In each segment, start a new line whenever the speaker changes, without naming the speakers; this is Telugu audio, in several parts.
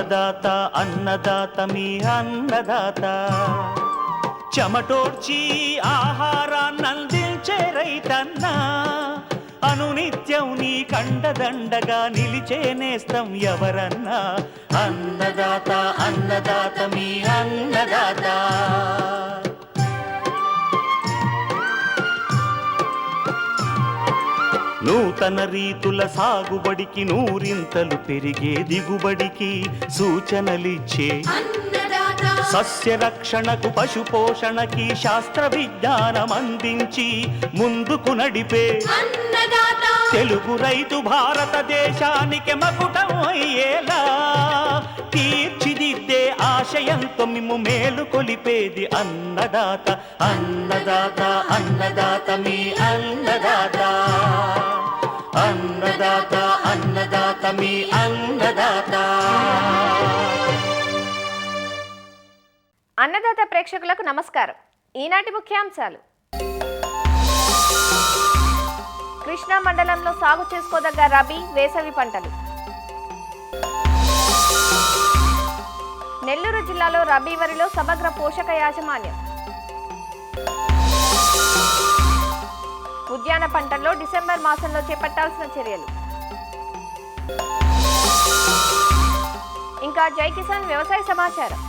అన్నదాత అన్నదాత మీ అన్నదాత చెమటోడ్చి ఆహారాన్నందించే రైతన్న అనునిత్యం నీ కండదండగా నిలిచే నేస్తం ఎవరన్నా అన్నదాత అన్నదాత మీ అన్నదాత నూతన రీతుల సాగుబడికి నూరింతలు పెరిగే దిగుబడికి సూచనలిచ్చే సస్య రక్షణకు పశు పోషణకి శాస్త్ర విజ్ఞానం అందించి ముందుకు నడిపే తెలుగు రైతు భారతదేశానికి మకుటం అయ్యేలా తీర్చిదిద్దే ఆశయంతో మిమ్ము మేలు కొలిపేది అన్నదాత అన్నదాత అన్నదాత మీ అన్నదాత అన్నదాత అన్నదాత మీ అన్నదాత.
అన్నదాత ప్రేక్షకులకు నమస్కారం. ఈనాటి ముఖ్యాంశాలు: కృష్ణా మండలంలో సాగు చేసుకోదగ్గ రబీ వేసవి పంటలు. నెల్లూరు జిల్లాలో రబీ వరిలో సమగ్ర పోషక యాజమాన్యం. ఉద్యాన పంటల్లో డిసెంబర్ మాసంలో చేపట్టాల్సిన చర్యలు. ఇంకా జై కిసాన్ వ్యవసాయ సమాచారం.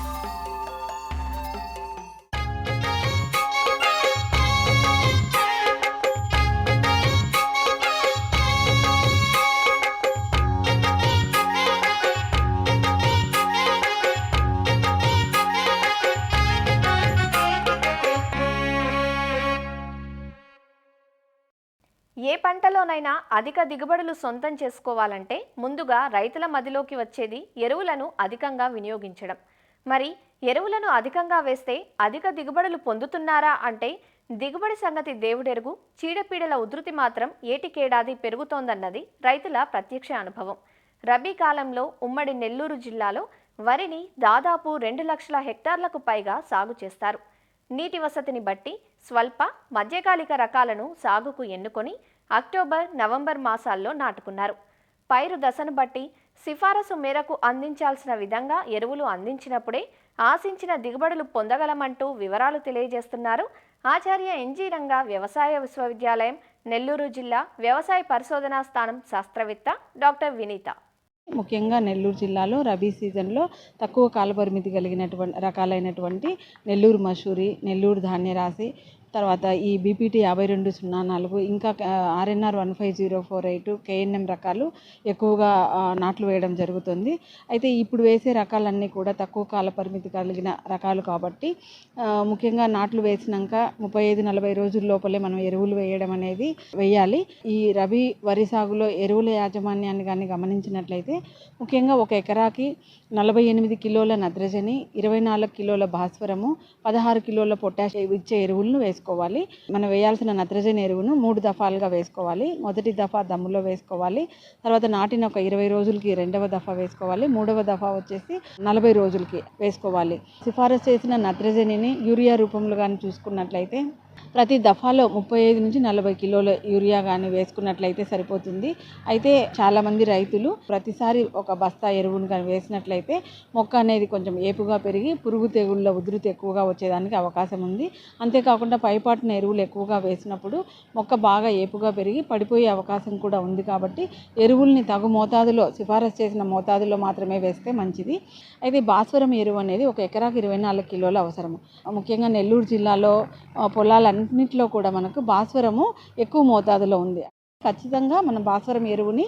ఏ పంటలోనైనా అధిక దిగుబడులు సొంతం చేసుకోవాలంటే ముందుగా రైతుల మదిలోకి వచ్చేది ఎరువులను అధికంగా వినియోగించడం. మరి ఎరువులను అధికంగా వేస్తే అధిక దిగుబడులు పొందుతున్నారా అంటే దిగుబడి సంగతి దేవుడెరుగు, చీడపీడల ఉధృతి మాత్రం ఏటికేడాది పెరుగుతోందన్నది రైతుల ప్రత్యక్ష అనుభవం. రబీ కాలంలో ఉమ్మడి నెల్లూరు జిల్లాలో వరిని దాదాపు 2 లక్షల హెక్టార్లకు పైగా సాగు చేస్తారు. నీటి వసతిని బట్టి స్వల్ప మధ్యకాలిక రకాలను సాగుకు ఎన్నుకొని అక్టోబర్ నవంబర్ మాసాల్లో నాటుకున్నారు. పైరు దశను బట్టి సిఫారసు మేరకు అందించాల్సిన విధంగా ఎరువులు అందించినప్పుడే ఆశించిన దిగుబడులు పొందగలమంటూ వివరాలు తెలియజేస్తున్నారు ఆచార్య ఎన్జీ రంగా వ్యవసాయ విశ్వవిద్యాలయం నెల్లూరు జిల్లా వ్యవసాయ పరిశోధనా స్థానం శాస్త్రవేత్త డాక్టర్ వినీత.
ముఖ్యంగా నెల్లూరు జిల్లాలో రబీ సీజన్లో తక్కువ కాలపరిమితి కలిగినటువంటి రకాలైనటువంటి నెల్లూరు మసూరి, నెల్లూరు ధాన్యరాశి, తర్వాత ఈ బీపీటీ 5204, ఇంకా ఆర్ఎన్ఆర్ 15048, కేఎన్ఎం రకాలు ఎక్కువగా నాట్లు వేయడం జరుగుతుంది. అయితే ఇప్పుడు వేసే రకాలన్నీ కూడా తక్కువ కాల పరిమితి కలిగిన రకాలు కాబట్టి ముఖ్యంగా నాట్లు వేసినాక 35-40 రోజుల లోపలే మనం ఎరువులు వేయడం అనేది వేయాలి. ఈ రబీ వరి సాగులో ఎరువుల యాజమాన్యాన్ని కానీ గమనించినట్లయితే ముఖ్యంగా 1 ఎకరాకి 48 కిలోల నత్రజని, 24 కిలోల భాస్వరము, 16 కిలోల పొటాష్ ఇచ్చే ఎరువులను వేసుకోవాలి. మనం వేయాల్సిన నత్రజని ఎరువును 3 దఫాలుగా వేసుకోవాలి. మొదటి దఫా దమ్ములో వేసుకోవాలి, తర్వాత నాటిన ఒక 20 రోజులకి రెండవ దఫా వేసుకోవాలి, మూడవ దఫా వచ్చేసి 40 రోజులకి వేసుకోవాలి. సిఫారసు చేసిన నత్రజనిని యూరియా రూపంలో కానీ చూసుకున్నట్లయితే ప్రతి దఫాలో 35-40 కిలోల యూరియా కానీ వేసుకున్నట్లయితే సరిపోతుంది. అయితే చాలామంది రైతులు ప్రతిసారి ఒక బస్తా ఎరువును కానీ వేసినట్లయితే మొక్క అనేది కొంచెం ఏపుగా పెరిగి పురుగు తెగుళ్ళ ఉధృతి ఎక్కువగా వచ్చేదానికి అవకాశం ఉంది. అంతేకాకుండా పైపాటున ఎరువులు ఎక్కువగా వేసినప్పుడు మొక్క బాగా ఏపుగా పెరిగి పడిపోయే అవకాశం కూడా ఉంది. కాబట్టి ఎరువుల్ని తగు మోతాదులో సిఫారసు చేసిన మోతాదులో మాత్రమే వేస్తే మంచిది. అయితే భాస్వరం ఎరువు అనేది 1 ఎకరాకి 24 కిలోలు అవసరము. ముఖ్యంగా నెల్లూరు జిల్లాలో పొలాలన్నింటిలో కూడా మనకు భాస్వరము ఎక్కువ మోతాదులో ఉంది. ఖచ్చితంగా మనం భాస్వరం ఎరువుని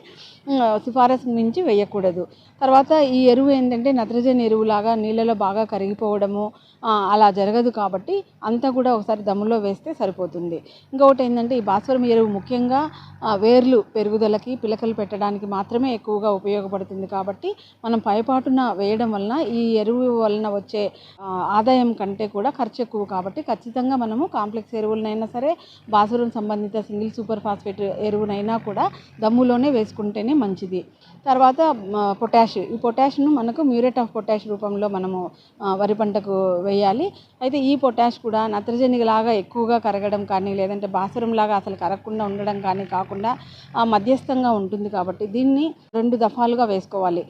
సిఫారసు మించి వేయకూడదు. తర్వాత ఈ ఎరువు ఏంటంటే నత్రజని ఎరువులాగా నీళ్ళలో బాగా కరిగిపోవడము అలా జరగదు. కాబట్టి అంతా కూడా ఒకసారి దమ్ములో వేస్తే సరిపోతుంది. ఇంకొకటి ఏంటంటే ఈ భాస్వరం ఎరువు ముఖ్యంగా వేర్లు పెరుగుదలకి, పిలకలు పెట్టడానికి మాత్రమే ఎక్కువగా ఉపయోగపడుతుంది. కాబట్టి మనం పైపాటున వేయడం వలన ఈ ఎరువు వలన వచ్చే ఆదాయం కంటే కూడా ఖర్చు ఎక్కువ. కాబట్టి ఖచ్చితంగా మనము కాంప్లెక్స్ ఎరువులనైనా సరే, భాస్వరం సంబంధిత సింగిల్ సూపర్ ఫాస్ఫేట్ ఎరువునైనా కూడా దమ్ములోనే వేసుకుంటేనే మంచిది. తర్వాత పొటాష్, ఈ పొటాష్ను మనకు మ్యూరేట్ ఆఫ్ పొటాష్ రూపంలో మనము వరి పంటకు వేయాలి. అయితే ఈ పొటాష్ కూడా నత్రజని లాగా ఎక్కువగా కరగడం కానీ లేదంటే భాస్వరం లాగా అసలు కరగకుండా ఉండడం కానీ కాకుండా మధ్యస్థంగా ఉంటుంది కాబట్టి దీన్ని 2 దఫాలుగా వేసుకోవాలి.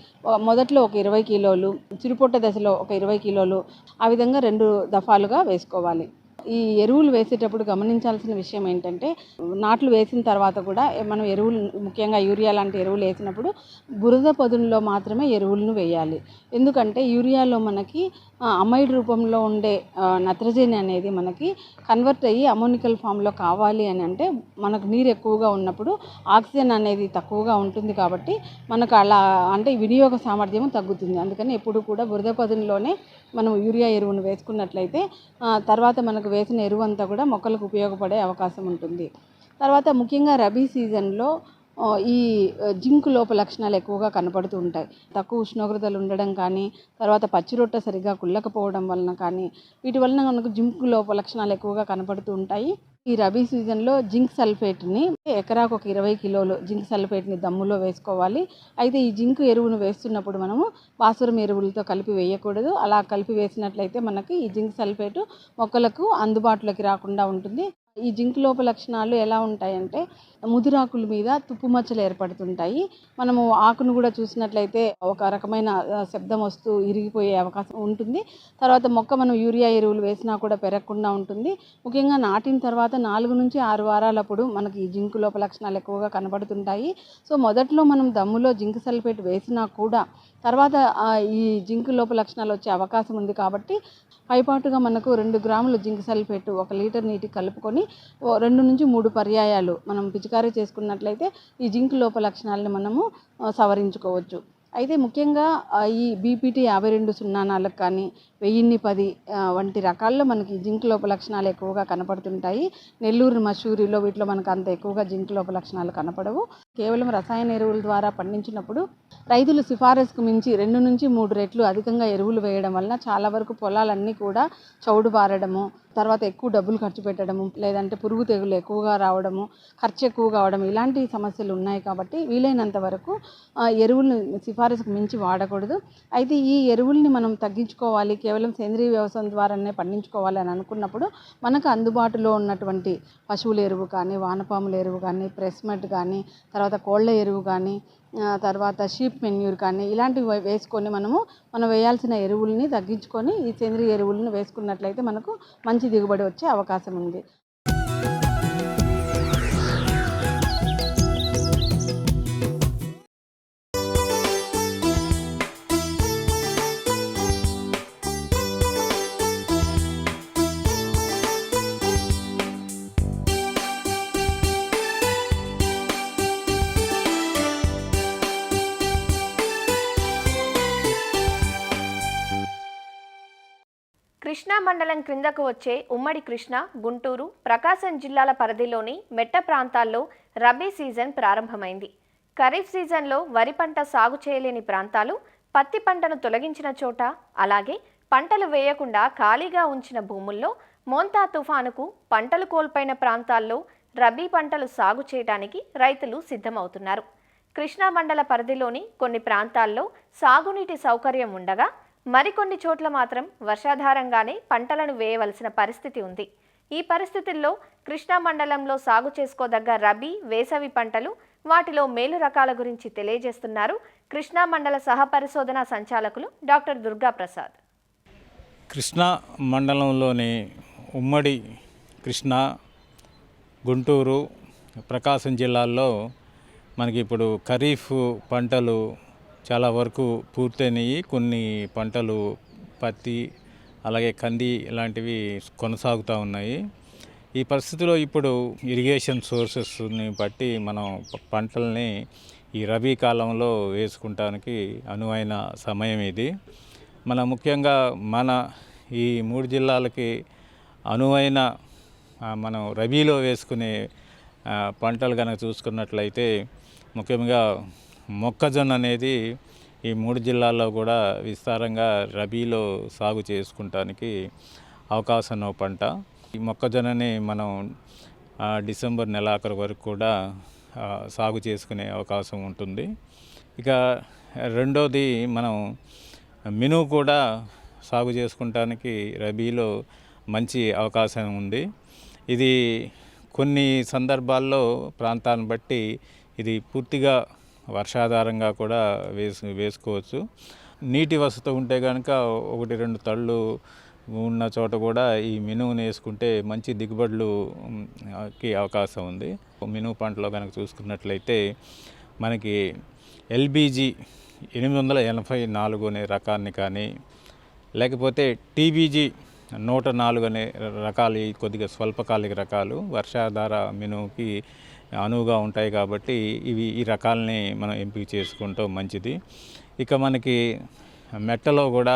మొదట్లో ఒక 20 కిలోలు, చిరుపొట్ట దశలో ఒక 20 కిలోలు, ఆ విధంగా 2 దఫాలుగా వేసుకోవాలి. ఈ ఎరువులు వేసేటప్పుడు గమనించాల్సిన విషయం ఏంటంటే, నాట్లు వేసిన తర్వాత కూడా మనం ఎరువులు, ముఖ్యంగా యూరియా లాంటి ఎరువులు వేసినప్పుడు బురద పదునులో మాత్రమే ఎరువులను వేయాలి. ఎందుకంటే యూరియాలో మనకి అమైడ్ రూపంలో ఉండే నత్రజని అనేది మనకి కన్వర్ట్ అయ్యి అమోనికల్ ఫామ్లో కావాలి అని అంటే మనకు నీరు ఎక్కువగా ఉన్నప్పుడు ఆక్సిజన్ అనేది తక్కువగా ఉంటుంది కాబట్టి మనకు అలా అంటే వినియోగ సామర్థ్యం తగ్గుతుంది. అందుకని ఎప్పుడు కూడా బురద పదునులోనే మనం యూరియా ఎరువును వేసుకున్నట్లయితే తర్వాత మనకు వేసిన ఎరువు అంతా కూడా మొక్కలకు ఉపయోగపడే అవకాశం ఉంటుంది. తర్వాత ముఖ్యంగా రబీ సీజన్లో ఈ జింక్ లోప లక్షణాలు ఎక్కువగా కనపడుతూ ఉంటాయి. తక్కువ ఉష్ణోగ్రతలు ఉండడం కానీ, తర్వాత పచ్చిరొట్ట సరిగ్గా కుళ్ళకపోవడం వలన కానీ, వీటి వలన మనకు జింక్ లోప లక్షణాలు ఎక్కువగా కనపడుతూ ఉంటాయి. ఈ రబీ సీజన్లో జింక్ సల్ఫేట్ని ఎకరాకు ఒక 20 కిలోలు జింక్ సల్ఫేట్ని దమ్ములో వేసుకోవాలి. అయితే ఈ జింక్ ఎరువును వేస్తున్నప్పుడు మనము భాస్వరం ఎరువులతో కలిపి వేయకూడదు. అలా కలిపి వేసినట్లయితే మనకి ఈ జింక్ సల్ఫేటు మొక్కలకు అందుబాటులోకి రాకుండా ఉంటుంది. ఈ జింక్ లోప లక్షణాలు ఎలా ఉంటాయంటే, ముదురాకుల మీద తుప్పు మచ్చలు ఏర్పడుతుంటాయి. మనము ఆకును కూడా చూసినట్లయితే ఒక రకమైన శబ్దం వస్తూ ఇరిగిపోయే అవకాశం ఉంటుంది. తర్వాత మొక్క మనం యూరియా ఎరువులు వేసినా కూడా పెరగకుండా ఉంటుంది. ముఖ్యంగా నాటిన తర్వాత 4 నుంచి 6 వారాలప్పుడు మనకి ఈ జింక్ లోప లక్షణాలు ఎక్కువగా కనబడుతుంటాయి. సో మొదట్లో మనం దమ్ములో జింక్ సల్ఫేట్ వేసినా కూడా తర్వాత ఈ జింక్ లోప లక్షణాలు వచ్చే అవకాశం ఉంది కాబట్టి పైపాటుగా మనకు 2 గ్రాములు జింక్ సల్ఫేట్ 1 లీటర్ నీటికి కలుపుకొని 2 నుంచి 3 పర్యాయాలు మనం పిచికారీ చేసుకున్నట్లయితే ఈ జింక్ లోప లక్షణాలను మనము సవరించుకోవచ్చు. అయితే ముఖ్యంగా ఈ బీపీటీ 5204 కానీ 1010 వంటి రకాల్లో మనకి జింక్ లోప లక్షణాలు ఎక్కువగా కనపడుతుంటాయి. నెల్లూరు మసూరిలో వీటిలో మనకు అంత ఎక్కువగా జింక్ లోప లక్షణాలు కనపడవు. కేవలం రసాయన ఎరువుల ద్వారా పండించినప్పుడు రైతులు సిఫారసుకు మించి 2 నుంచి 3 రెట్లు అధికంగా ఎరువులు వేయడం వలన చాలా వరకు పొలాలన్నీ కూడా చౌడు బారడము, తర్వాత ఎక్కువ డబ్బులు ఖర్చు పెట్టడము, లేదంటే పురుగు తెగులు ఎక్కువగా రావడము, ఖర్చు ఎక్కువ కావడం, ఇలాంటి సమస్యలు ఉన్నాయి. కాబట్టి వీలైనంత వరకు ఎరువులను సిఫారసుకు మించి వాడకూడదు. అయితే ఈ ఎరువుల్ని మనం తగ్గించుకోవాలి, కేవలం సేంద్రీయ వ్యవసాయం ద్వారానే పండించుకోవాలి అని అనుకున్నప్పుడు మనకు అందుబాటులో ఉన్నటువంటి పశువుల ఎరువు కానీ, వానపాముల ఎరువు కానీ, ప్రెస్మెట్ కానీ, తర్వాత కోళ్ళ ఎరువు కానీ, తర్వాత షీప్ మెన్యూర్ కానీ ఇలాంటివి వేసుకొని మనం వేయాల్సిన ఎరువుల్ని తగ్గించుకొని ఈ సేంద్రీయ ఎరువులను వేసుకున్నట్లయితే మనకు మంచి దిగుబడి వచ్చే అవకాశం ఉంది.
కృష్ణా మండలం క్రిందకు వచ్చే ఉమ్మడి కృష్ణా, గుంటూరు, ప్రకాశం జిల్లాల పరిధిలోని మెట్ట ప్రాంతాల్లో రబీ సీజన్ ప్రారంభమైంది. ఖరీఫ్ సీజన్లో వరి పంట సాగు చేయలేని ప్రాంతాలు, పత్తి పంటను తొలగించిన చోట, అలాగే పంటలు వేయకుండా ఖాళీగా ఉంచిన భూముల్లో మోంతా తుఫానుకు పంటలు కోల్పోయిన ప్రాంతాల్లో రబీ పంటలు సాగు చేయడానికి రైతులు సిద్ధమవుతున్నారు. కృష్ణా మండల పరిధిలోని కొన్ని ప్రాంతాల్లో సాగునీటి సౌకర్యం ఉండగా మరికొన్ని చోట్ల మాత్రం వర్షాధారంగానే పంటలను వేయవలసిన పరిస్థితి ఉంది. ఈ పరిస్థితుల్లో కృష్ణా మండలంలో సాగు చేసుకోదగ్గ రబీ, వేసవి పంటలు, వాటిలో మేలు రకాల గురించి తెలియజేస్తున్నారు కృష్ణా మండల సహపరిశోధన సంచాలకులు డాక్టర్ దుర్గా ప్రసాద్.
కృష్ణా మండలంలోని ఉమ్మడి కృష్ణా, గుంటూరు, ప్రకాశం జిల్లాల్లో మనకి ఇప్పుడు ఖరీఫ్ పంటలు చాలా వరకు పూర్తయినాయి. కొన్ని పంటలు పత్తి, అలాగే కంది ఇలాంటివి కొనసాగుతూ ఉన్నాయి. ఈ పరిస్థితిలో ఇప్పుడు ఇరిగేషన్ సోర్సెస్ని బట్టి మనం పంటల్ని ఈ రబీ కాలంలో వేసుకుంటానికి అనువైన సమయం ఇది. ముఖ్యంగా ఈ 3 జిల్లాలకి అనువైన మనం రబీలో వేసుకునే పంటలు కనుక చూసుకున్నట్లయితే ముఖ్యంగా మొక్కజొన్న అనేది ఈ 3 జిల్లాల్లో కూడా విస్తారంగా రబీలో సాగు చేసుకుంటానికి అవకాశం ఉన్న పంట. ఈ మొక్కజొన్నని మనం డిసెంబర్ నెలాఖరు వరకు కూడా సాగు చేసుకునే అవకాశం ఉంటుంది. ఇక రెండోది మనం మినుము కూడా సాగు చేసుకుంటానికి రబీలో మంచి అవకాశం ఉంది. ఇది కొన్ని సందర్భాల్లో ప్రాంతాన్ని బట్టి ఇది పూర్తిగా వర్షాధారంగా కూడా వేసుకోవచ్చు. నీటి వసతి ఉంటే కనుక 1-2 తళ్ళు ఉన్న చోట కూడా ఈ మినుమును వేసుకుంటే మంచి దిగుబడులుకి అవకాశం ఉంది. మినుము పంటలో కనుక చూసుకున్నట్లయితే మనకి ఎల్బీజీ 884 అనే రకాన్ని కానీ, లేకపోతే టీబీజీ 104 అనే రకాలు కొద్దిగా స్వల్పకాలిక రకాలు వర్షాధార మినుముకి అనువుగా ఉంటాయి కాబట్టి ఈ రకాలని మనం ఎంపిక చేసుకుంటాం మంచిది. ఇక మనకి మెట్టలో కూడా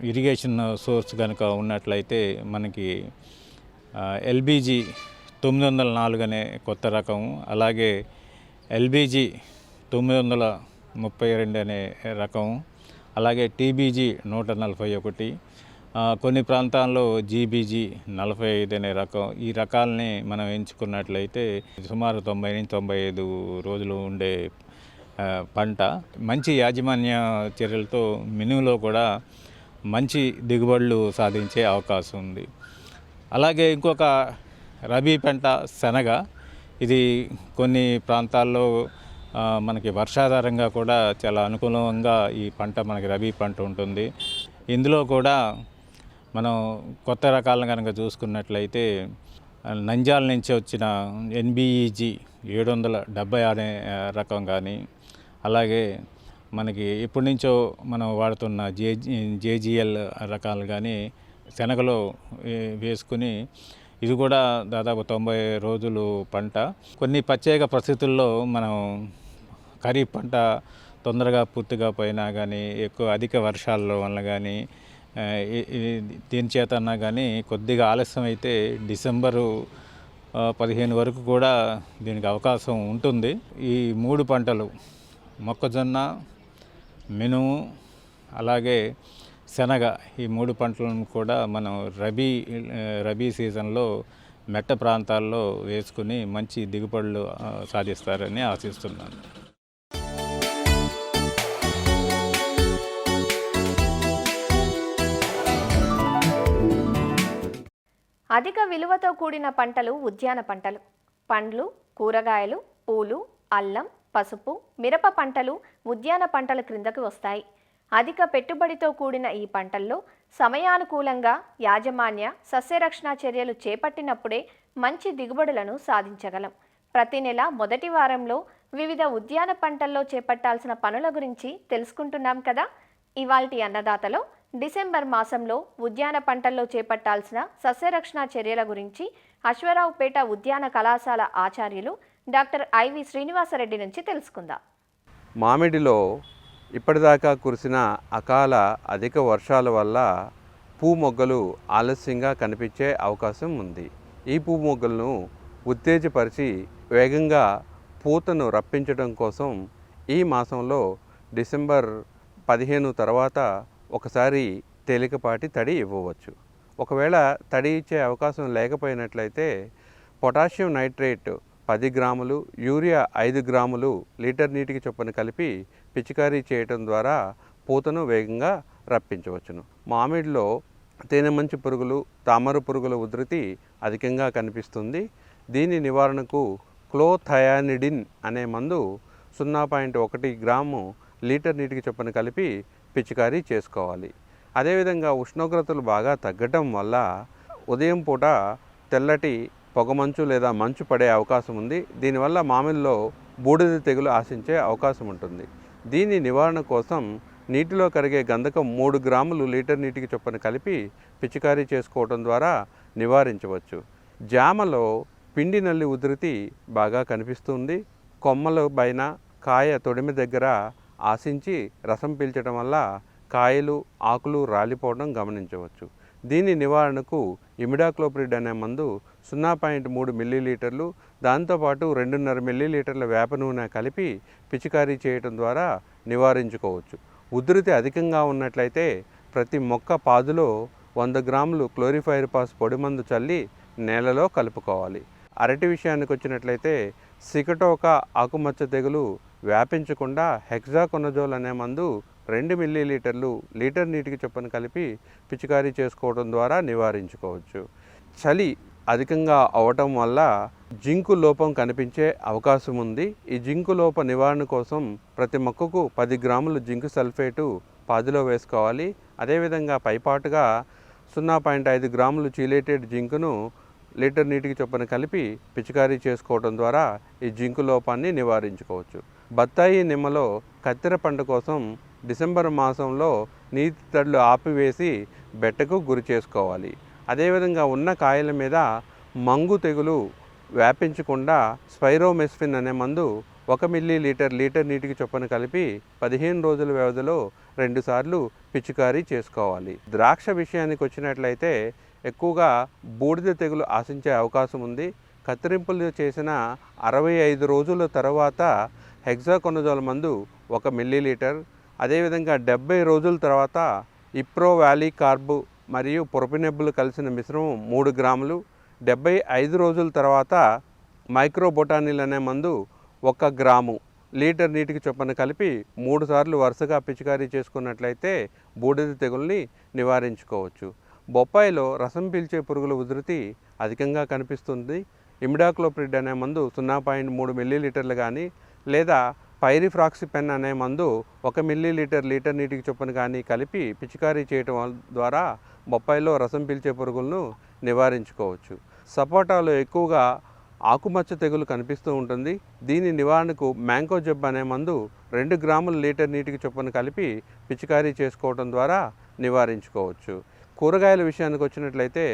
ఇరిగేషన్ సోర్స్ కనుక ఉన్నట్లయితే మనకి ఎల్బీజీ 904 అనే కొత్త రకం, అలాగే ఎల్బీజీ 932 అనే రకం, అలాగే టీబీజీ 141, కొన్ని ప్రాంతాల్లో జీబీజీ 45 అనే రకం. ఈ రకాలని మనం ఎంచుకున్నట్లయితే సుమారు 90-95 రోజులు ఉండే పంట. మంచి యాజమాన్య చర్యలతో మినుములో కూడా మంచి దిగుబడులు సాధించే అవకాశం ఉంది. అలాగే ఇంకొక రబీ పంట శనగ. ఇది కొన్ని ప్రాంతాల్లో మనకి వర్షాధారంగా కూడా చాలా అనుకూలంగా ఈ పంట మనకి రబీ పంట ఉంటుంది. ఇందులో కూడా మనం కొత్త రకాలను కనుక చూసుకున్నట్లయితే నంద్యాల నుంచి వచ్చిన ఎన్బీఈజీ 770 అనే రకం కానీ, అలాగే మనకి ఎప్పటి నుంచో మనం వాడుతున్న జేజీఎల్ రకాలు కానీ శనగలో వేసుకుని ఇది కూడా దాదాపు 90 రోజులు పంట. కొన్ని ప్రత్యేక పరిస్థితుల్లో మనం ఖరీఫ్ పంట తొందరగా పూర్తిగా పోయినా కానీ, ఎక్కువ అధిక వర్షాల వల్ల కానీ, దీని చేతన్నా కానీ కొద్దిగా ఆలస్యం అయితే డిసెంబరు 15 వరకు కూడా దీనికి అవకాశం ఉంటుంది. ఈ 3 పంటలు మొక్కజొన్న, మినుము, అలాగే శనగ, ఈ 3 పంటలను కూడా మనం రబీ సీజన్లో మెట్ట ప్రాంతాల్లో వేసుకుని మంచి దిగుబడులు సాధిస్తారని ఆశిస్తున్నాను.
అధిక విలువతో కూడిన పంటలు ఉద్యాన పంటలు. పండ్లు, కూరగాయలు, పూలు, అల్లం, పసుపు, మిరప పంటలు ఉద్యాన పంటల క్రిందకు వస్తాయి. అధిక పెట్టుబడితో కూడిన ఈ పంటల్లో సమయానుకూలంగా యాజమాన్య సస్యరక్షణ చర్యలు చేపట్టినప్పుడే మంచి దిగుబడులను సాధించగలం. ప్రతి నెల మొదటి వారంలో వివిధ ఉద్యాన పంటల్లో చేపట్టాల్సిన పనుల గురించి తెలుసుకుంటున్నాం కదా. ఇవాల్టి అన్నదాతలో డిసెంబర్ మాసంలో ఉద్యాన పంటల్లో చేపట్టాల్సిన సస్యరక్షణ చర్యల గురించి అశ్వరావుపేట ఉద్యాన కళాశాల ఆచార్యులు డాక్టర్ ఐవి శ్రీనివాసరెడ్డి నుంచి తెలుసుకుందాం.
మామిడిలో ఇప్పటిదాకా కురిసిన అకాల అధిక వర్షాల వల్ల మొగ్గలు ఆలస్యంగా కనిపించే అవకాశం ఉంది. ఈ మొగ్గలను ఉత్తేజపరిచి వేగంగా పూతను రప్పించడం కోసం ఈ మాసంలో డిసెంబర్ 15 తర్వాత ఒకసారి తేలికపాటి తడి ఇవ్వవచ్చు. ఒకవేళ తడి ఇచ్చే అవకాశం లేకపోయినట్లయితే పొటాషియం నైట్రేట్ 10 గ్రాములు, యూరియా 5 గ్రాములు లీటర్ నీటికి చొప్పున కలిపి పిచికారీ చేయటం ద్వారా పూతను వేగంగా రప్పించవచ్చును. మామిడిలో తేనెమంచి పురుగులు, తామర పురుగుల ఉధృతి అధికంగా కనిపిస్తుంది. దీని నివారణకు క్లోథయానిడిన్ అనే మందు 0.1 గ్రాము లీటర్ నీటికి చొప్పున కలిపి పిచికారీ చేసుకోవాలి. అదేవిధంగా ఉష్ణోగ్రతలు బాగా తగ్గటం వల్ల ఉదయం పూట తెల్లటి పొగమంచు లేదా మంచు పడే అవకాశం ఉంది. దీనివల్ల మామిడిలో బూడిద తెగులు ఆశించే అవకాశం ఉంటుంది. దీని నివారణ కోసం నీటిలో కరిగే గంధకం 3 గ్రాములు లీటర్ నీటికి చొప్పున కలిపి పిచికారీ చేసుకోవడం ద్వారా నివారించవచ్చు. జామలో పిండి నల్లి ఉధృతి బాగా కనిపిస్తుంది. కొమ్మల పైన కాయ తొడిమి దగ్గర ఆశించి రసం పీల్చడం వల్ల కాయలు, ఆకులు రాలిపోవడం గమనించవచ్చు. దీని నివారణకు ఇమిడాక్లోప్రిడ్ అనే మందు 0.3 మిల్లీలీటర్లు, దాంతోపాటు 2.5 మిల్లీలీటర్ల వేప నూనె కలిపి పిచికారీ చేయడం ద్వారా నివారించుకోవచ్చు. ఉధృతి అధికంగా ఉన్నట్లయితే ప్రతి మొక్క పాదులో 100 గ్రాములు క్లోరిఫైరిపాస్ పొడి మందు చల్లి నేలలో కలుపుకోవాలి. అరటి విషయానికి వచ్చినట్లయితే సికటోకా ఆకుమచ్చ తెగులు వ్యాపించకుండా హెక్సాకొనజోల్ అనే మందు 2 మిల్లీలీటర్లు లీటర్ నీటికి చొప్పున కలిపి పిచికారీ చేసుకోవడం ద్వారా నివారించుకోవచ్చు. చలి అధికంగా అవటం వల్ల జింకు లోపం కనిపించే అవకాశం ఉంది. ఈ జింకు లోప నివారణ కోసం ప్రతి మొక్కకు 10 గ్రాములు జింకు సల్ఫేటు పాదిలో వేసుకోవాలి. అదేవిధంగా పైపాటుగా 0.5 గ్రాములు చీలేటెడ్ జింకును లీటర్ నీటికి చొప్పున కలిపి పిచికారీ చేసుకోవడం ద్వారా ఈ జింకు లోపాన్ని నివారించుకోవచ్చు. బత్తాయి నిమ్మలో కత్తెర పంట కోసం డిసెంబర్ మాసంలో నీటి తడులు ఆపివేసి బెట్టకు గురి చేసుకోవాలి. అదేవిధంగా ఉన్న కాయల మీద మంగు తెగులు వ్యాపించకుండా స్పైరోమెస్ఫిన్ అనే మందు 1 మిల్లీలీటర్ లీటర్ నీటికి చొప్పున కలిపి 15 రోజుల వ్యవధిలో 2 సార్లు పిచికారీ చేసుకోవాలి. ద్రాక్ష విషయానికి వచ్చినట్లయితే ఎక్కువగా బూడిద తెగులు ఆశించే అవకాశం ఉంది. కత్తిరింపులు చేసిన 65 రోజుల తర్వాత హెక్సాకొనజోల్ మందు 1 మిల్లీలీటర్, అదేవిధంగా 70 రోజుల తర్వాత ఇప్రో వ్యాలీ కార్బ్ మరియు ప్రొపినెబ్బులు కలిసిన మిశ్రమం 3 గ్రాములు, 75 రోజుల తర్వాత మైక్రోబొటానిల్ అనే మందు 1 గ్రాము లీటర్ నీటికి చొప్పున కలిపి 3 సార్లు వరుసగా పిచికారీ చేసుకున్నట్లయితే బూడిద తెగుల్ని నివారించుకోవచ్చు. బొప్పాయిలో రసం పీల్చే పురుగుల ఉధృతి అధికంగా కనిపిస్తుంది. ఇమిడాక్లోప్రిడ్ అనే మందు 0.3 మిల్లీలీటర్లు కానీ లేదా పైరిఫ్రాక్సిపెన్ అనే మందు 1 మిల్లీలీటర్ లీటర్ నీటికి చొప్పున కానీ కలిపి పిచికారీ చేయటం ద్వారా బొప్పాయిలో రసం పీల్చే పురుగులను నివారించుకోవచ్చు. సపోటాలో ఎక్కువగా ఆకుమచ్చ తెగులు కనిపిస్తూ ఉంటుంది. దీని నివారణకు మ్యాంగో జబ్ అనే మందు 2 గ్రాముల లీటర్ నీటికి చొప్పున కలిపి పిచికారీ చేసుకోవడం ద్వారా నివారించుకోవచ్చు. కూరగాయల విషయానికి వచ్చినట్లయితే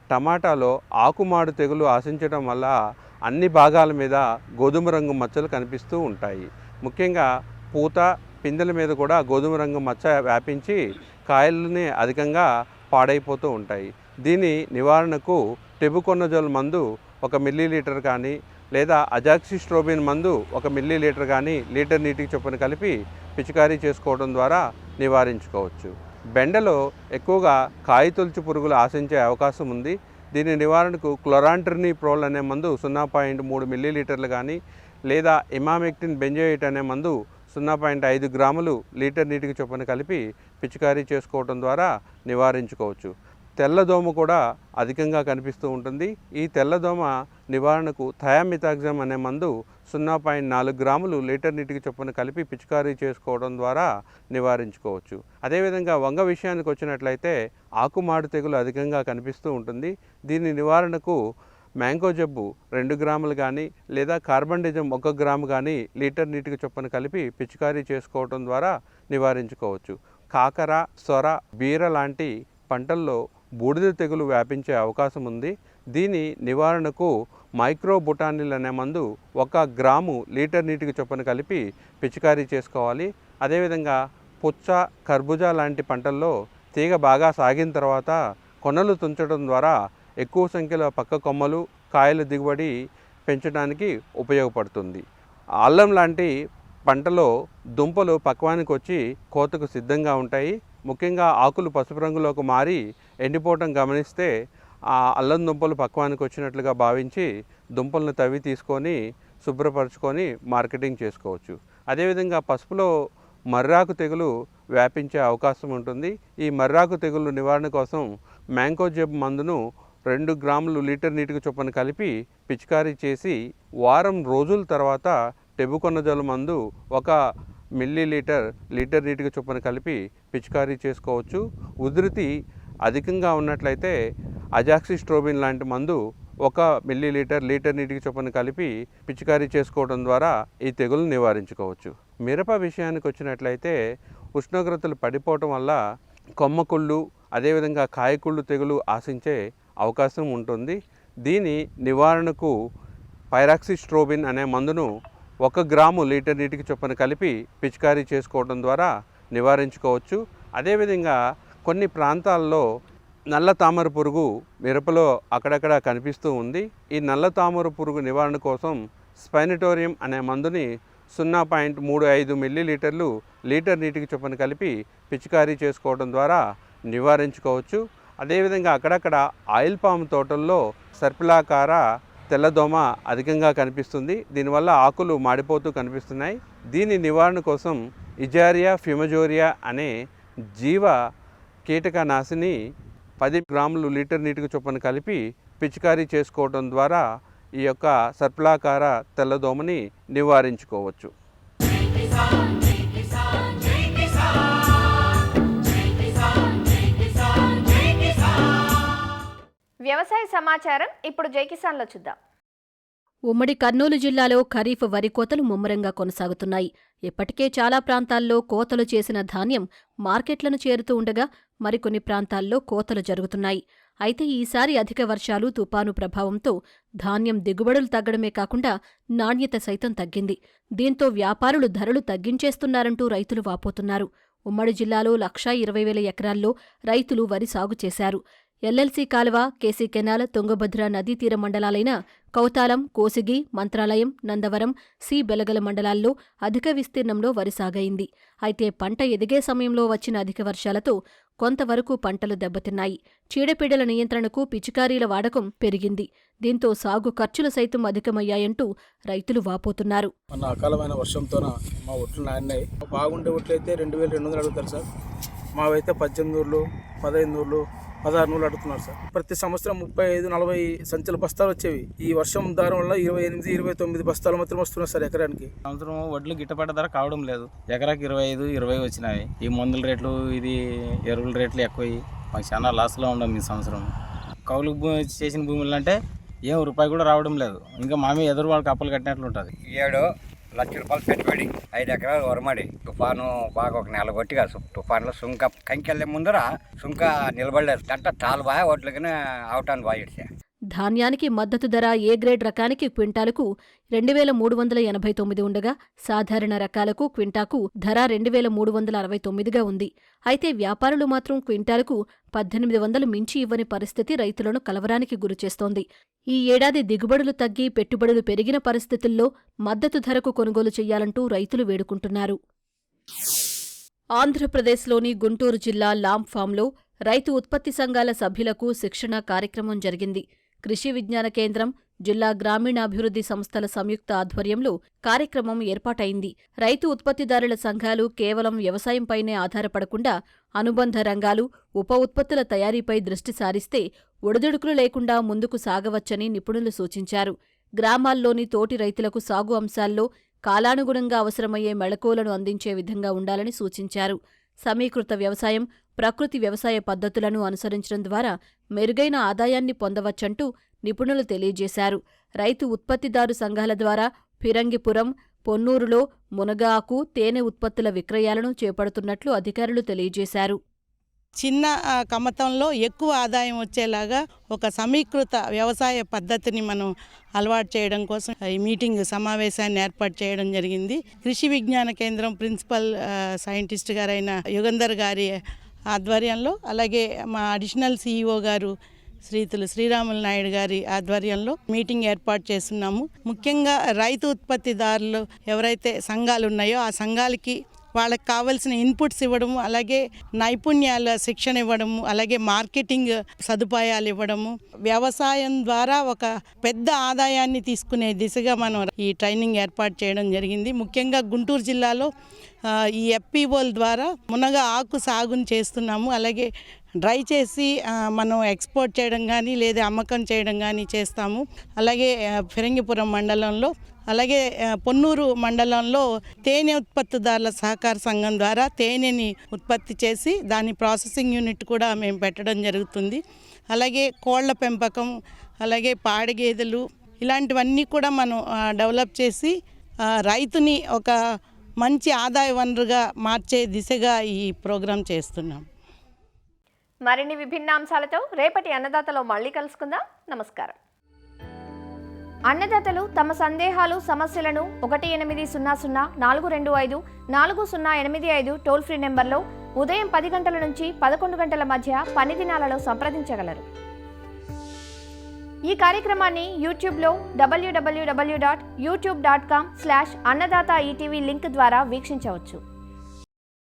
టమాటాలో ఆకుమాడు తెగులు ఆశించడం వల్ల అన్ని భాగాల మీద గోధుమ రంగు మచ్చలు కనిపిస్తూ ఉంటాయి. ముఖ్యంగా పూత పిందెల మీద కూడా గోధుమ రంగు మచ్చ వ్యాపించి కాయలని అధికంగా పాడైపోతూ ఉంటాయి. దీని నివారణకు టెబుకొనజోల్ మందు 1 మిల్లీలీటర్ కానీ లేదా అజాక్సిస్ట్రోబిన్ మందు 1 మిల్లీలీటర్ కానీ లీటర్ నీటికి చొప్పున కలిపి పిచికారీ చేసుకోవడం ద్వారా నివారించుకోవచ్చు. బెండలో ఎక్కువగా కాయతొలుచు పురుగులు ఆశించే అవకాశం ఉంది. దీని నివారణకు క్లోరాంట్రినిప్రోల్ అనే మందు 0.3 మిల్లీలీటర్లు కానీ లేదా ఇమామెక్టిన్ బెంజోయేట్ అనే మందు 0.5 గ్రాములు లీటర్ నీటికి చొప్పున కలిపి పిచికారీ చేసుకోవడం ద్వారా నివారించుకోవచ్చు. తెల్లదోమ కూడా అధికంగా కనిపిస్తూ ఉంటుంది. ఈ తెల్లదోమ నివారణకు థయామిథాగ్జామ్ అనే మందు 0.4 గ్రాములు లీటర్ నీటికి చొప్పున కలిపి పిచికారీ చేసుకోవడం ద్వారా నివారించుకోవచ్చు. అదేవిధంగా వంగ విషయానికి వచ్చినట్లయితే ఆకుమాడు తెగులు అధికంగా కనిపిస్తూ ఉంటుంది. దీని నివారణకు మ్యాంగో జబ్బు 2 గ్రాములు కానీ లేదా కార్బండిజం 1 గ్రాము కానీ లీటర్ నీటికి చొప్పున కలిపి పిచికారీ చేసుకోవడం ద్వారా నివారించుకోవచ్చు. కాకర, సొర, బీర లాంటి పంటల్లో బూడిద తెగులు వ్యాపించే అవకాశం ఉంది. దీని నివారణకు మైక్రోబొటానిల్ అనే మందు 1 గ్రాము లీటర్ నీటికి చొప్పున కలిపి పిచికారీ చేసుకోవాలి. అదేవిధంగా పుచ్చ, కర్బూజా లాంటి పంటల్లో తీగ బాగా సాగిన తర్వాత కొనలు తుంచడం ద్వారా ఎక్కువ సంఖ్యలో పక్క కొమ్మలు, కాయల దిగుబడి పెంచడానికి ఉపయోగపడుతుంది. అల్లం లాంటి పంటలో దుంపలు పక్వానికి వచ్చి కోతకు సిద్ధంగా ఉంటాయి. ముఖ్యంగా ఆకులు పసుపు రంగులోకి మారి ఎండిపోవటం గమనిస్తే ఆ అల్లం దుంపలు పక్వానికి వచ్చినట్లుగా భావించి దుంపలను తవ్వి తీసుకొని శుభ్రపరచుకొని మార్కెటింగ్ చేసుకోవచ్చు. అదేవిధంగా పసుపులో మర్రాకు తెగులు వ్యాపించే అవకాశం ఉంటుంది. ఈ మర్రాకు తెగులు నివారణ కోసం మ్యాంగో జబ్ మందును 2 గ్రాములు లీటర్ నీటికి చొప్పున కలిపి పిచికారీ చేసి వారం రోజుల తర్వాత టెబుకొనజోల్ మందు 1 మిల్లీలీటర్ లీటర్ నీటికి చొప్పున కలిపి పిచికారీ చేసుకోవచ్చు. ఉధృతి అధికంగా ఉన్నట్లయితే అజాక్సిస్ట్రోబిన్ లాంటి మందు 1 మిల్లీలీటర్ లీటర్ నీటికి చొప్పున కలిపి పిచికారీ చేసుకోవడం ద్వారా ఈ తెగులు నివారించుకోవచ్చు. మిరప విషయానికి వచ్చినట్లయితే ఉష్ణోగ్రతలు పడిపోవటం వల్ల కొమ్మకుళ్ళు, అదేవిధంగా కాయకుళ్ళు తెగులు ఆశించే అవకాశం ఉంటుంది. దీని నివారణకు పైరాక్సిస్ట్రోబిన్ అనే మందును 1 గ్రాము లీటర్ నీటికి చొప్పున కలిపి పిచికారీ చేసుకోవడం ద్వారా నివారించుకోవచ్చు. అదేవిధంగా కొన్ని ప్రాంతాల్లో నల్ల తామర పురుగు మిరపలో అక్కడక్కడ కనిపిస్తూ ఉంది. ఈ నల్ల తామర పురుగు నివారణ కోసం స్పైనటోరియం అనే మందుని 0.35 మిల్లీలీటర్లు లీటర్ నీటికి చొప్పున కలిపి పిచికారీ చేసుకోవడం ద్వారా నివారించుకోవచ్చు. అదేవిధంగా అక్కడక్కడ ఆయిల్ పామ్ తోటల్లో సర్పిలాకార తెల్లదోమ అధికంగా కనిపిస్తుంది. దీనివల్ల ఆకులు మాడిపోతూ కనిపిస్తున్నాయి. దీని నివారణ కోసం ఇజారియా ఫ్యూమజోరియా అనే జీవ కీటకనాశిని 10 గ్రాములు లీటర్ నీటికి చొప్పున కలిపి పిచికారీ చేసుకోవడం ద్వారా ఈ యొక్క సర్పిలాకార తెల్లదోమని నివారించుకోవచ్చు.
వ్యవసాయ సమాచారం ఇప్పుడు జై కిసాన్లో చూద్దాం.
ఉమ్మడి కర్నూలు జిల్లాలో ఖరీఫ్ వరి కోతలు ముమ్మరంగా కొనసాగుతున్నాయి. ఇప్పటికే చాలా ప్రాంతాల్లో కోతలు చేసిన ధాన్యం మార్కెట్లను చేరుతూ ఉండగా మరికొన్ని ప్రాంతాల్లో కోతలు జరుగుతున్నాయి. అయితే ఈసారి అధిక వర్షాలు, తుపాను ప్రభావంతో ధాన్యం దిగుబడులు తగ్గడమే కాకుండా నాణ్యత సైతం తగ్గింది. దీంతో వ్యాపారులు ధరలు తగ్గించేస్తున్నారంటూ రైతులు వాపోతున్నారు. ఉమ్మడి జిల్లాలో 1,20,000 ఎకరాల్లో రైతులు వరి సాగు చేశారు. ఎల్ఎల్సీ కాలువ, కేసీ కెనాల్, తుంగభద్ర నదీతీర మండలాలైన కౌతాలం, కోసిగి, మంత్రాలయం, నందవరం, సి బెలగల మండలాల్లో అధిక విస్తీర్ణంలో వరి సాగైంది. అయితే పంట ఎదిగే సమయంలో వచ్చిన అధిక వర్షాలతో కొంతవరకు పంటలు దెబ్బతిన్నాయి. చీడపీడల నియంత్రణకు పిచికారీల వాడకం పెరిగింది. దీంతో సాగు ఖర్చులు సైతం అధికమయ్యాయంటూ రైతులు వాపోతున్నారు.
మన అకాలమైన వర్షంతోన మా ఒట్లు నాణ్యాయి. బాగుండే ఒట్లు అయితే 2,200 అడుగుతారు సార్. మావైతే 18 నూర్లు, 15 నూర్లు, 16 నూర్లు అడుగుతున్నారు సార్. ప్రతి సంవత్సరం 35-40 సంచుల బస్తాలు వచ్చేవి. ఈ వర్షం దారం వల్ల 28-29 బస్తాలు మాత్రం వస్తున్నాయి సార్ ఎకరానికి.
సంవత్సరం వడ్లు గిట్టపడ్డ ధర కావడం లేదు. ఎకరాకి 25-20 వచ్చినాయి. ఈ మందుల రేట్లు, ఇది ఎరువుల రేట్లు ఎక్కువ. మాకు చాలా లాస్లో ఉండం ఈ సంవత్సరం. కౌలు చేసిన భూములు అంటే ఏం రూపాయి కూడా రావడం లేదు. ఇంకా మామే ఎదురు వాళ్ళకి అప్పులు కట్టినట్లు ఉంటుంది.
7 లక్షల రూపాయలు పెట్టుబడి, 5 ఎకరాలు వరమడి. తుఫాను బాగా ఒక నెల కొట్టిగా తుఫాన్లో సుంక కంకెళ్ళే ముందర సుంక నిలబడలేదు. అంటే తాలు బాగా ఓట్లకి అవటాన్ని బాగా ఇడిచా.
ధాన్యానికి మద్దతు ధర ఏ గ్రేడ్ రకానికి క్వింటాలకు 2,389 ఉండగా సాధారణ రకాలకు క్వింటాకు ధర 2,369గా ఉంది. అయితే వ్యాపారులు మాత్రం క్వింటాలకు 1,800 మించి ఇవ్వని పరిస్థితి రైతులను కలవరానికి గురిచేస్తోంది. ఈ ఏడాది దిగుబడులు తగ్గి పెట్టుబడులు పెరిగిన పరిస్థితుల్లో మద్దతు ధరకు కొనుగోలు చేయాలంటూ రైతులు వేడుకుంటున్నారు. ఆంధ్రప్రదేశ్లోని గుంటూరు జిల్లా లాంబ్ ఫామ్లో రైతు ఉత్పత్తి సంఘాల సభ్యులకు శిక్షణ కార్యక్రమం జరిగింది. కృషి విజ్ఞాన కేంద్రం, జిల్లా గ్రామీణాభివృద్ధి సంస్థల సంయుక్త ఆధ్వర్యంలో కార్యక్రమం ఏర్పాటైంది. రైతు ఉత్పత్తిదారుల సంఘాలు కేవలం వ్యవసాయంపైనే ఆధారపడకుండా అనుబంధ రంగాలు, ఉప ఉత్పత్తుల తయారీపై దృష్టి సారిస్తే ఒడిదుడుకులు లేకుండా ముందుకు సాగవచ్చని నిపుణులు సూచించారు. గ్రామాల్లోని తోటి రైతులకు సాగు అంశాల్లో కాలానుగుణంగా అవసరమయ్యే మెళకువలను అందించే విధంగా ఉండాలని సూచించారు. సమీకృత వ్యవసాయం, ప్రకృతి వ్యవసాయ పద్ధతులను అనుసరించడం ద్వారా మెరుగైన ఆదాయాన్ని పొందవచ్చంటూ నిపుణులు తెలియజేశారు. రైతు ఉత్పత్తిదారు సంఘాల ద్వారా ఫిరంగిపురం, పొన్నూరులో మునగ ఆకు, తేనె ఉత్పత్తుల విక్రయాలను చేపడుతున్నట్లు అధికారులు తెలియజేశారు.
చిన్న కమతంలో ఎక్కువ ఆదాయం వచ్చేలాగా ఒక సమీకృత వ్యవసాయ పద్ధతిని మనం అలవాటు చేయడం కోసం ఈ మీటింగ్ సమావేశాన్ని ఏర్పాటు చేయడం జరిగింది. కృషి విజ్ఞాన కేంద్రం ప్రిన్సిపల్ సైంటిస్ట్ గారైన యుగంధర్ గారి ఆధ్వర్యంలో, అలాగే మా అడిషనల్ CEO గారు శ్రీరాములు నాయుడు గారి ఆధ్వర్యంలో మీటింగ్ ఏర్పాటు చేస్తున్నాము. ముఖ్యంగా రైతు ఉత్పత్తిదారులు ఎవరైతే సంఘాలు ఉన్నాయో ఆ సంఘాలకి వాళ్ళకి కావాల్సిన ఇన్పుట్స్ ఇవ్వడము, అలాగే నైపుణ్యాల శిక్షణ ఇవ్వడము, అలాగే మార్కెటింగ్ సదుపాయాలు ఇవ్వడము, వ్యవసాయం ద్వారా ఒక పెద్ద ఆదాయాన్ని తీసుకునే దిశగా మనం ఈ ట్రైనింగ్ ఏర్పాటు చేయడం జరిగింది. ముఖ్యంగా గుంటూరు జిల్లాలో ఈ FPOల ద్వారా మునగ ఆకు సాగును చేస్తున్నాము. అలాగే డ్రై చేసి మనం ఎక్స్పోర్ట్ చేయడం కానీ లేదా అమ్మకం చేయడం కానీ చేస్తాము. అలాగే ఫిరంగిపురం మండలంలో, అలాగే పొన్నూరు మండలంలో తేనె ఉత్పత్తిదారుల సహకార సంఘం ద్వారా తేనెని ఉత్పత్తి చేసి దాని ప్రాసెసింగ్ యూనిట్ కూడా మేము పెట్టడం జరుగుతుంది. అలాగే కోళ్ల పెంపకం, అలాగే పాడి గేదెలు, ఇలాంటివన్నీ కూడా మనం డెవలప్ చేసి రైతుని ఒక మంచి ఆదాయ వనరుగా మార్చే దిశగా ఈ ప్రోగ్రాం చేస్తున్నాం.
మరిన్ని విభిన్న అంశాలతో రేపటి అన్నదాతలో మళ్ళీ కలుసుకుందాం. నమస్కారం. అన్నదాతలు తమ సందేహాలు, సమస్యలను 1800-425-4085 టోల్ ఫ్రీ నెంబర్లో ఉదయం 10 గంటల నుంచి 11 గంటల మధ్య పని దినాలలో సంప్రదించగలరు. ఈ కార్యక్రమాన్ని యూట్యూబ్లో www.youtube.com/annadaata ETV లింక్ ద్వారా వీక్షించవచ్చు.